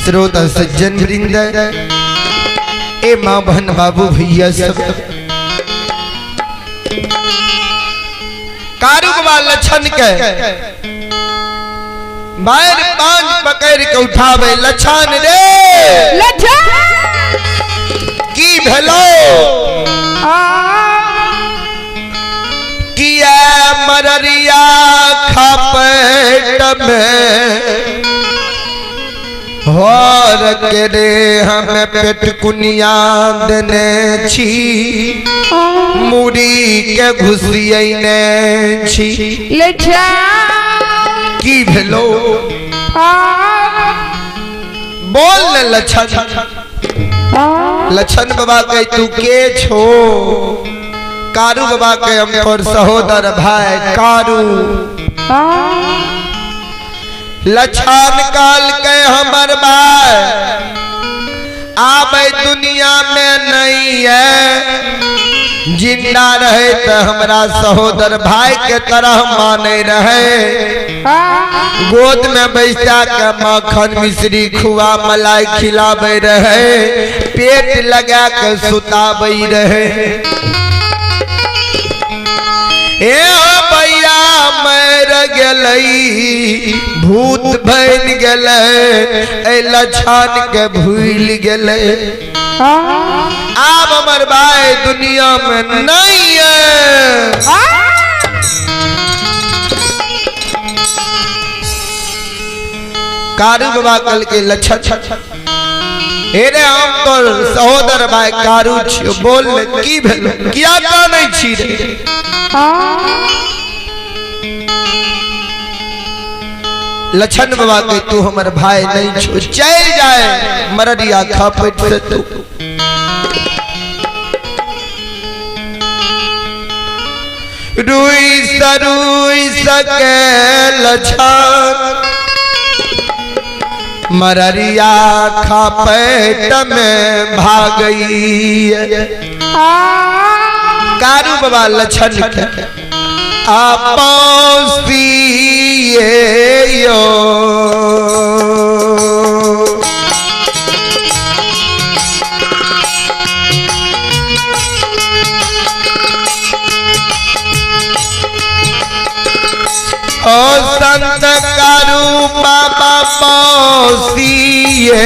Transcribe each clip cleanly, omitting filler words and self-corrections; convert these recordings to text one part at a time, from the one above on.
श्रोता सज्जन वृंद, ए माँ बहन बाबू भैया सब, कारुगवा लछन के मायर पांच पकड़ के उठावे। लछन रे लछन की भेलो किया मररिया खापेट में और के रे हमें पेट कुनिया देने छी मुड़ी के घुसियने छी। लछन की भेलो बोल न लछन। लछन बाबा के तू के छो? कारू बाबा के हम तोर सहोदर भाई कारू। लछन काल के हमर भाई आबे दुनिया में नहीं है, जिंदा रहे तो हमरा सहोदर भाई के तरह माने रहे। गोद में बैठा के मक्खन मिश्री खुआ मलाई खिलावे रहे, पेट लगा के सुतावे रहे। ए भैया मर गलई भूत बन गले, लछन के भूल गले। आप हमर भाई दुनिया में नहीं है। कारू बाबा कल के लछन हेरे हम तो सहोदर भाई कारू छियो, बोल की भेल किया का नहीं छी रे? लछन बाबा के तू हमर भाई नहीं छो, चल जाए मररिया खापेट से तू। रुई सके लछन मररिया खापेट में भागई। कारू बाबा लछन के आपसी यो ओ संत कारू बाबा पौसिए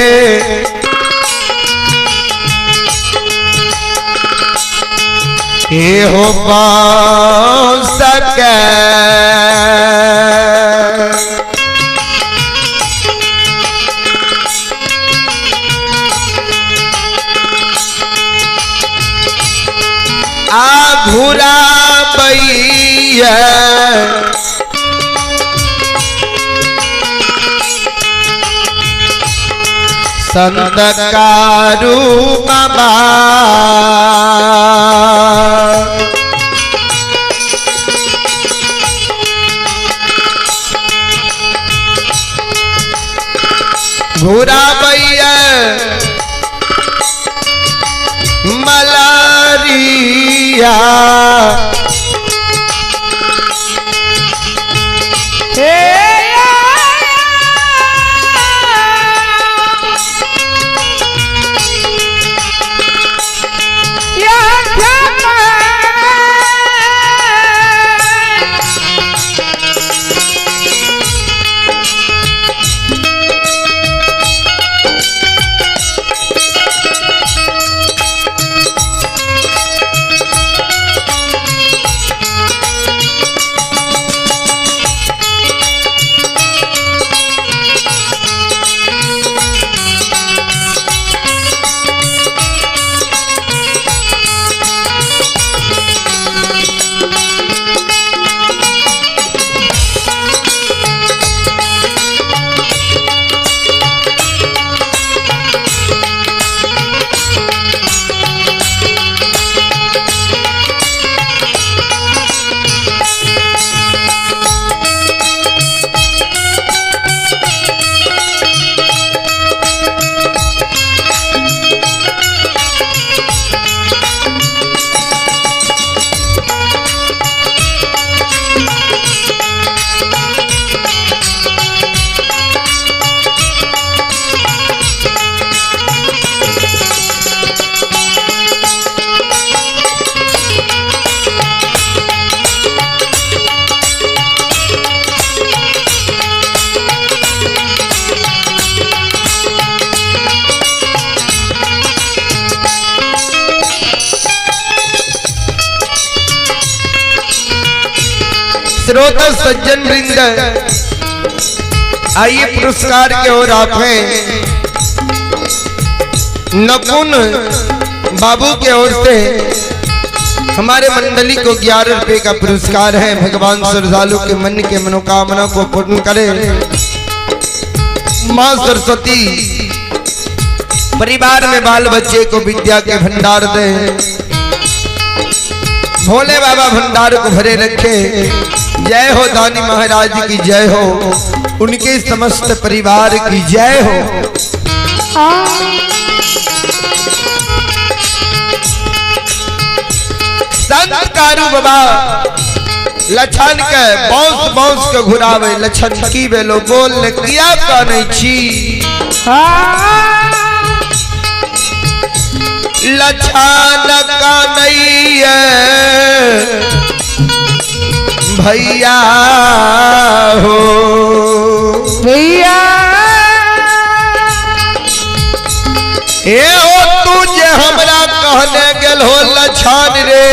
हो सके घुरा बैया संत कारू बाबा घुरा बैया मलारिया श्रोता सज्जन वृंद, आइए पुरस्कार के ओर आप हैं नकुन बाबू के ओर से हमारे मंडली को 11 रुपए का पुरस्कार है। भगवान श्रद्धालु के मन के मनोकामना को पूर्ण करे। माँ सरस्वती परिवार में बाल बच्चे को विद्या के भंडार दे। भोले बाबा भंडार को भरे रखे। जय हो दानी महाराज की जय हो, उनके समस्त परिवार की जय हो। संत कारू बाबा लछन के बौस बौस के घुरावे, लछन की बेलो बोल किया का नहीं छी। लछन का नहीं है भैया हो भैया, ए हो तुझे हमरा कहने गेल हो लछन रे,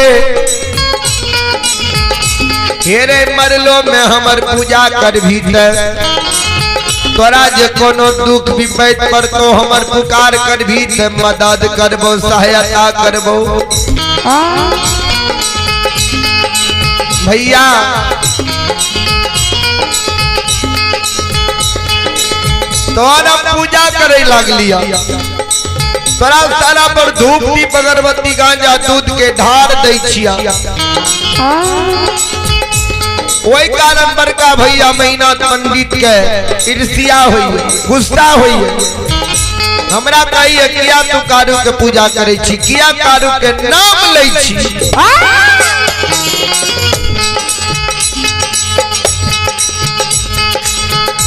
हेरे मरलो में हमर पूजा कर भीतर। तोरा जे कोनो दुख विपैत पर तो हमर पुकार कर भी मदद करबो, सहायता करबो। भैया तोरा पूजा करे लागलिया, तोरा सारा पर धूप दीप अगरबत्ती गांजा दूध के ढार दै छिया। वही कारण बड़का भैया मेहनत पंडित के ईर्ष्या हुई, गुस्सा हुई। हमरा कहिए किया तू कारू के पूजा करे छी, किया कारू के नाम ले छी।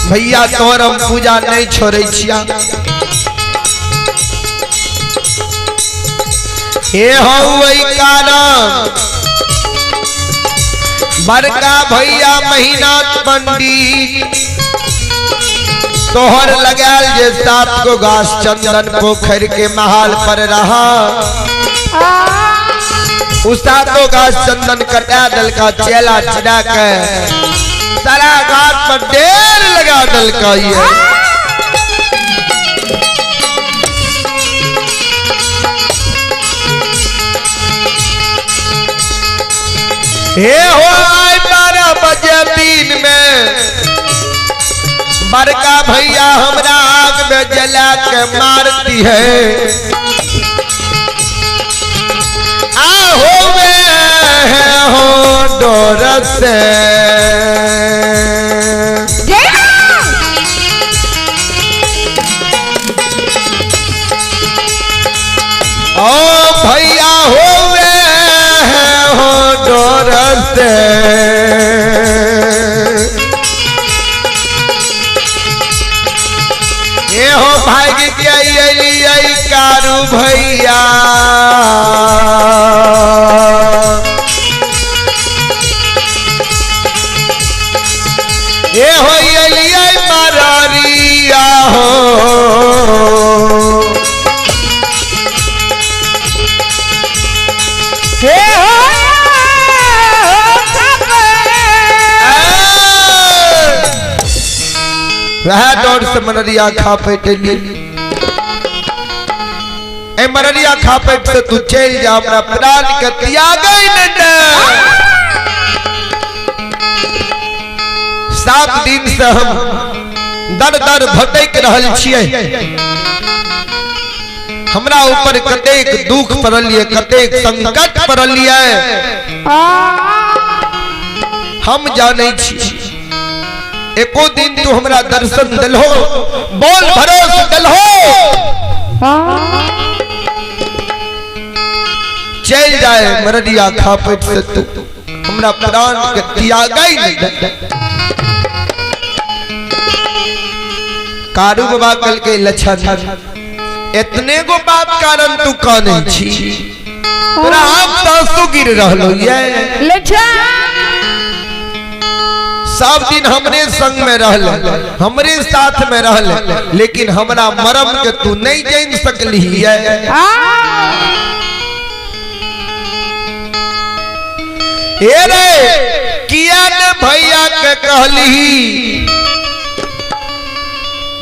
भैया तोहर हम पूजा नहीं छोड़े छिया। हे हो वही कारण बड़का भैया मेहनत पंडित तोहर लगाल जे 7 को घास चंदन पोखर के महाल पर रहा। उस 7 घास चंदन कटा दल का चेला चढ़ा के सारा घाट पर ढेर लगा दल का ये। हे हो 12 बजे दिन में बड़का भैया हमरा आग में जला के मारती है। आहो में हो डोर से ओ भैया हो डोर से ये हो भाग के कारू भैया। ये हो मारिया हो वह दौड़ से मनरिया खा पेटे मनरिया खा पेट से तू चल जा, अपना प्राण के त्याग। 7 दिन से हम दर दर भटक रहल छियै। हमरा ऊपर कतेक दुख पड़ल है, कतेक संकट पड़ल है, हम जाने छी। एको दिन तू हमरा दर्शन दिलहो, बोल भरोस दिलहो, चल जाए मरदिया खा पेट से तू हमरा प्राण के त्याग नहीं। कारू बाबा कल के लछन इतने गो बात कारण तू काने छी, तोरा हम तासु गिर रहलो ये लछन। सब दिन हमरे संग में रहल, हमरे साथ में रहल, लेकिन हमरा मरम के तू नहीं जान सकली है। रे किया न भैया के कहली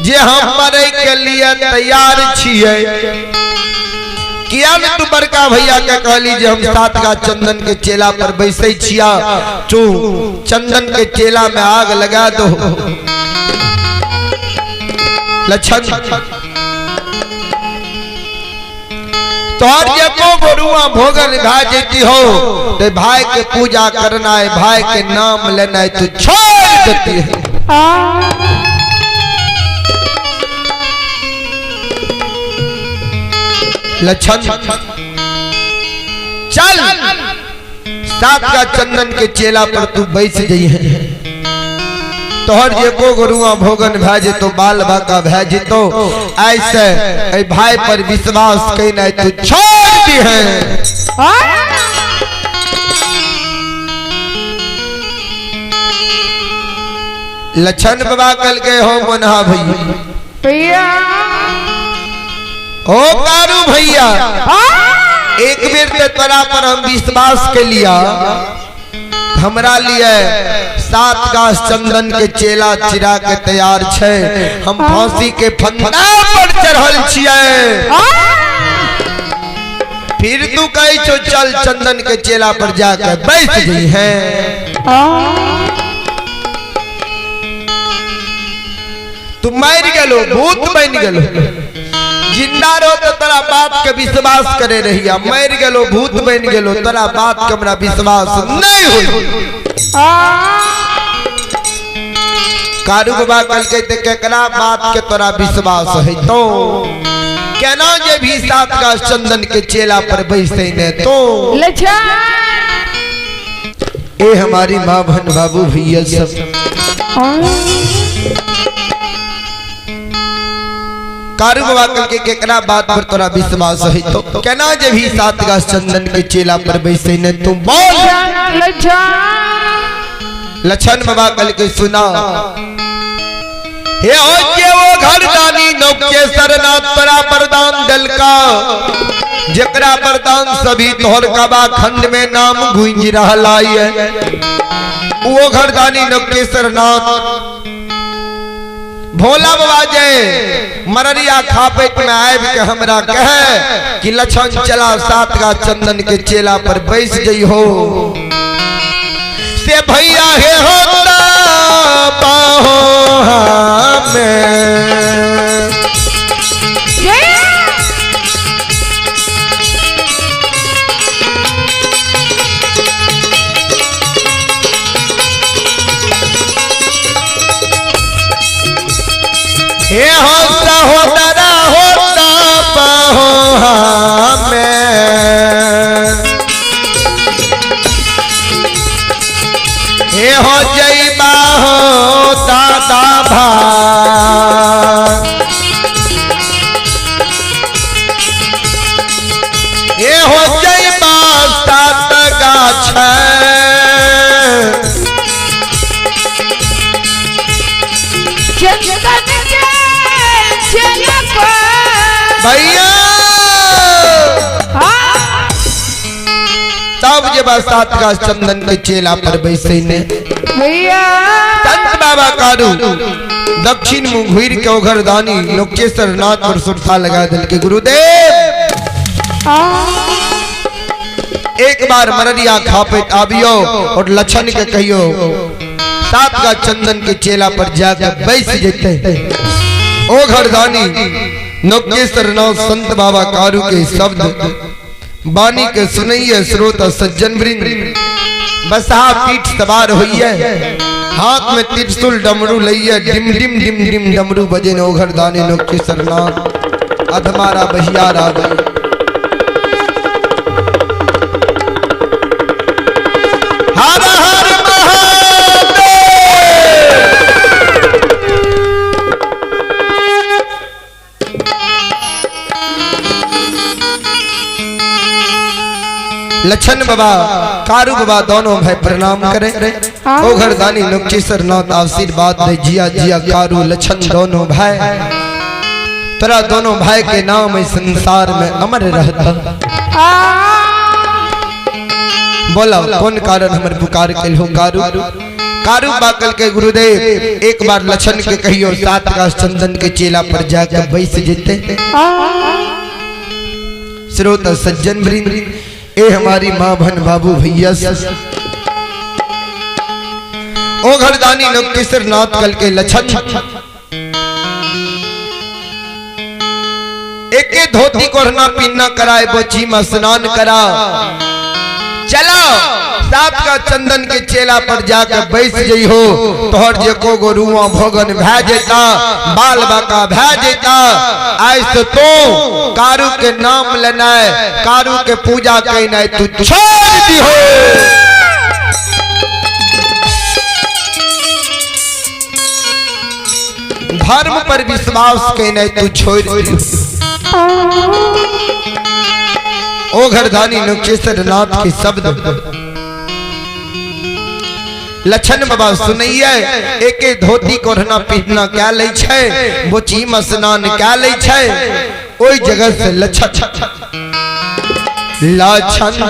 जे हम मरे के लिए तैयार छिए। किया न तू बड़का भैया के कहली जे हम सात का चंदन के चेला पर बैसे छिया, तू चंदन के चेला में आग लगा दो। लक्षण तोहर जे को गोरुआ भोगन भाजती हो तो भाई के पूजा करना है, भाई के नाम लेना है, तू छोड़ देती है। लक्षण चल सात का चंदन के चेला पर तू बैठ गई है। तोहर जे को गुरुआ भोगन भेजे तो बाल बाका भेजे तो ऐसे भाई पर विश्वास कहना तू छोड़ दी है। लक्षण बाबा कल के हो मुन्हा भैया ओ कारू भैया, एक बेर ते तोरा पर हम विश्वास के लिया, हमरा लिए सात गाछ चंदन के चेला चिरा के तैयार छे। हम फांसी के फंदा पर चढ़ल छिए। फिर तू कही छो चल चंदन के चेला पर जाकर बैठ गई है। तू मर गेलो, भूत बन गेलो। जिंदा रहो तो तोरा बात के विश्वास करे रहिया, मर गेलो भूत बन गेलो, तोरा बात के हमरा विश्वास नहीं हुई। कारू बाबा कल के ते केकरा बात के तोरा विश्वास है तो केना जे भी सात का चंदन के चेला पर बैसे ने तो ए हमारी माँ बहन बाबू भैया सब कारू बाबा कल के केकरा बात पर तोरा विश्वास है तो केना जे भी सात का चंदन के चेला पर बैसे ने तुम बोल। लक्षण बाबा कल के सुना हे हो के वो घरदानी नौके सरनाथ तोरा वरदान दल का, जकरा वरदान सभी तोहर कबा खंड में नाम गूंज रहा है। वो घरदानी नौके सरनाथ भोला बाबा जय मररिया खापेट में आब के हमरा कहे कि लक्षण चला सात का चंदन के चेला पर बैस गई हो से भैया हे होता पाहो हमें। हे होता होता होता पाहो हमें, हे हो जई बाहो दादा भाई, हे हो जई बास तात गाछ भैया। तब जब सात का चंदन के चेला पर बैसे ने भैया संत बाबा कारू दक्षिण मुंह घुर के ओघरदानी लोकेश्वर नाथ पर सुरसा लगा दिल के गुरुदेव एक बार मररिया खापेट आबियो और लक्षण के कहियो सात का चंदन के चेला पर जाकर बैस जेते। ओ घरदानी नौकेश्वर नाथ संत बाबा कारू के शब्द बानी के सुनइए श्रोता सज्जन वृंद, बसहा पीठ सवार होइए, हाथ में त्रिशूल डमरू लइए, डिम डिम डिम डिम डमरू बजे ओ घरदानी नौकेश्वर नाथ अधमारा बहियार आ गए। हर हर लक्षण बाबा कारू बाबा दोनों भाई प्रणाम करे। ओ घरदानी लोकेश्वर नाथ आशीर्वाद दे जिया जिया कारू लक्षण दोनों भाई, तेरा दोनों भाई के नाम इस संसार में अमर रहता। बोला कौन कारण हमर पुकार के हो कारू कारू बाकल के गुरुदेव एक बार लछन के कहियो सात का चंदन के चेला पर जाकर बैस जेते। श्रोता सज्जन वृंद, ए हमारी माँ बहन बाबू भैया ओ घरदानी नौकेश्वर नाथ कल के लछन एके धोती कोरना पीना कराए बची में स्नान करा। चलो सात का चंदन के चेला पर जाकर बैस जई हो तोहर जे को गोरुआ भोगन भै जेता, बाल बाका भै जेता। आज तो कारू के नाम लेना कारू के पूजा कहना तू छोड़ दी हो। धर्म पर विश्वास कहना तू छोड़ दी। ओ घरदानी नौकेश्वर नाथ के शब्द लछन बाबा सुनैया। एके धोती कोरना पीना क्या ले छै, बोची में स्नान क्या ले छै। ओई जगह से लछन